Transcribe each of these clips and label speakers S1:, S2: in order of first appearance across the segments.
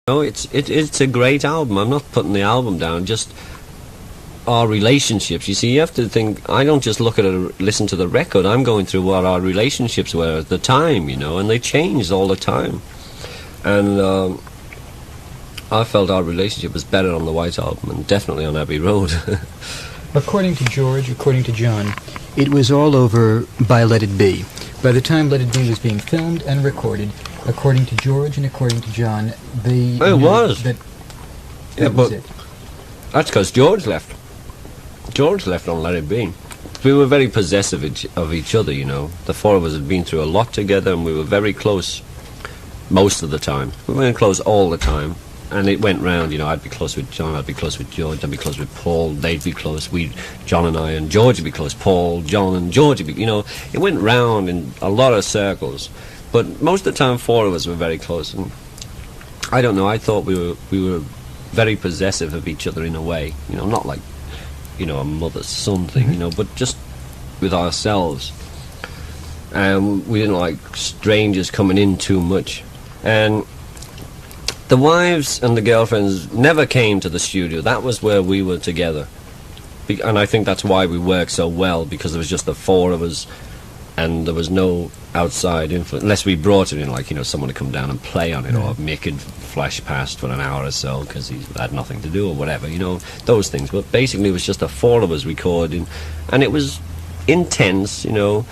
S1: No, it's a great album. I'm not putting the album down, just our relationships. You see, you have to think, I don't just look at it, listen to the record, I'm going through what our relationships were at the time, you know, and they changed all the time. And I felt our relationship was better on the White Album and definitely on Abbey Road.
S2: According to George, according to John, it was all over by Let It Be. By the time Let It Be was being filmed and recorded, according to George and according to John, they
S1: it was.
S2: That
S1: yeah,
S2: was
S1: but
S2: it.
S1: That's because George left. George left on Let It Be. We were very possessive of each other, you know. The four of us had been through a lot together and we were very close most of the time. We weren't close all the time. And it went round, you know, I'd be close with John, I'd be close with George, I'd be close with Paul, they'd be close, John and I and George would be close, Paul, John and George would be, you know, it went round in a lot of circles. But most of the time, four of us were very close. And I don't know, I thought we were very possessive of each other in a way, you know, not like, you know, a mother-son thing, you know, but just with ourselves. And we didn't like strangers coming in too much. And the wives and the girlfriends never came to the studio. That was where we were together. And I think that's why we worked so well, because there was just the four of us and there was no outside influence, unless we brought it in, like, you know, someone to come down and play on it, or Mick could flash past for an hour or so because he had nothing to do or whatever, you know, those things. But basically it was just the four of us recording, and it was intense, you know,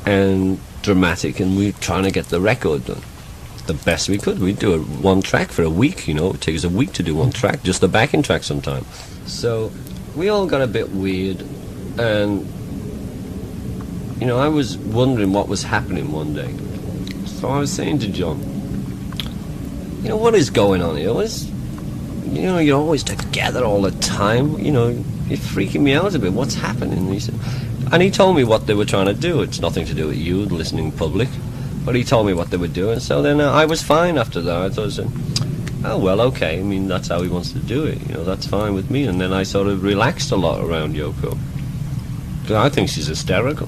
S1: and dramatic, and we were trying to get the record done the best we could. We'd do one track for a week, you know. It would take us a week to do one track, just the backing track sometimes. So we all got a bit weird, and, you know, I was wondering what was happening one day. So I was saying to John, you know, what is going on here? You know, you're always together all the time, you know, you're freaking me out a bit. What's happening? And he told me what they were trying to do. It's nothing to do with you, the listening public. But he told me what they were doing, so then I was fine after that. I thought, oh, well, okay, I mean, that's how he wants to do it, you know, that's fine with me. And then I sort of relaxed a lot around Yoko. Because I think she's hysterical.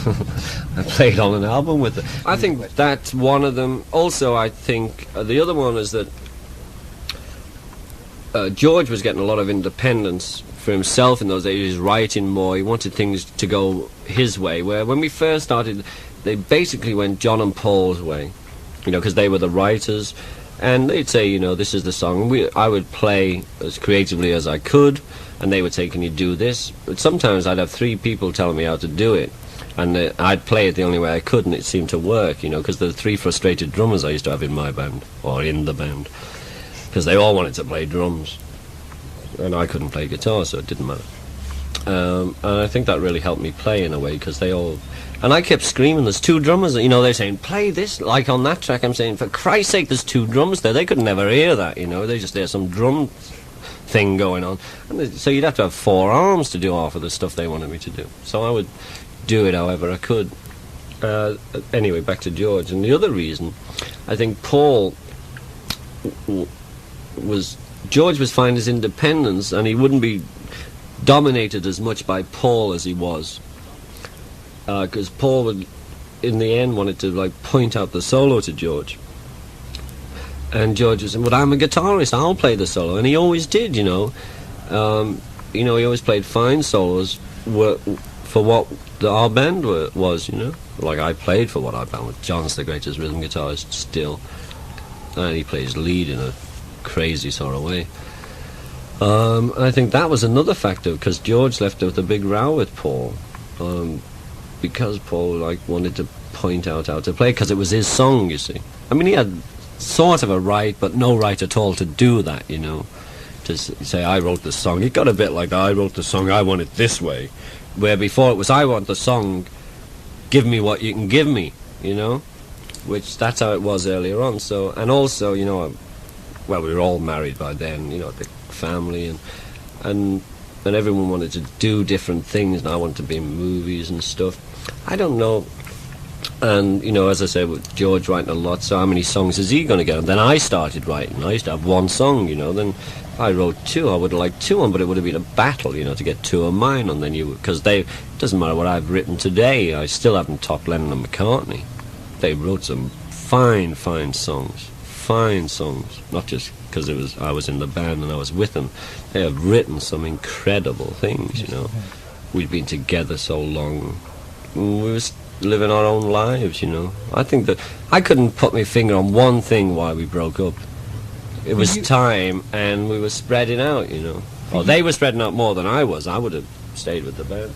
S1: I played on an album with her. I think that's one of them. Also, I think the other one is that George was getting a lot of independence for himself in those days. He was writing more, he wanted things to go his way, where when we first started, they basically went John and Paul's way, you know, because they were the writers, and they'd say, you know, this is the song. I would play as creatively as I could, and they would say, can you do this? But sometimes I'd have three people telling me how to do it, and I'd play it the only way I could, and it seemed to work, you know, because the three frustrated drummers I used to have in my band, or in the band, because they all wanted to play drums, and I couldn't play guitar, so it didn't matter. And I think that really helped me play in a way, because they all... And I kept screaming, there's two drummers, you know, they're saying, play this, like on that track, I'm saying, for Christ's sake, there's two drums there. They could never hear that, you know, they just hear some drum thing going on. And so you'd have to have four arms to do half of the stuff they wanted me to do. So I would do it however I could. Anyway, back to George. And the other reason, I think Paul George was finding his independence, and he wouldn't be dominated as much by Paul as he was. Because Paul would, in the end, wanted to like point out the solo to George, and George was saying, "Well, I'm a guitarist. I'll play the solo," and he always did. You know, he always played fine solos for what our band was. You know, like I played for what our band was. John's the greatest rhythm guitarist still, and he plays lead in a crazy sort of way. I think that was another factor, because George left with a big row with Paul. Because Paul like wanted to point out how to play, because it was his song, you see. I mean, he had sort of a right, but no right at all to do that, you know, to say, I wrote the song. It got a bit like, I wrote the song, I want it this way, where before it was, I want the song, give me what you can give me, you know, which that's how it was earlier on. So, and also, you know, well, we were all married by then, you know, the family, and everyone wanted to do different things, and I wanted to be in movies and stuff. I don't know. And, you know, as I said, with George writing a lot, so how many songs is he going to get? And then I started writing. I used to have one song, you know, then I wrote two. I would have liked two on, but it would have been a battle, you know, to get two of mine on. Then because it doesn't matter what I've written today, I still haven't topped Lennon and McCartney. They wrote some fine songs. fine songs, not just because I was in the band and I was with them. They have written some incredible things, you know. We'd been together so long. We was living our own lives, you know. I think that I couldn't put my finger on one thing why we broke up. It was time, and we were spreading out, you know. Or they were spreading out more than I was. I would have stayed with the band.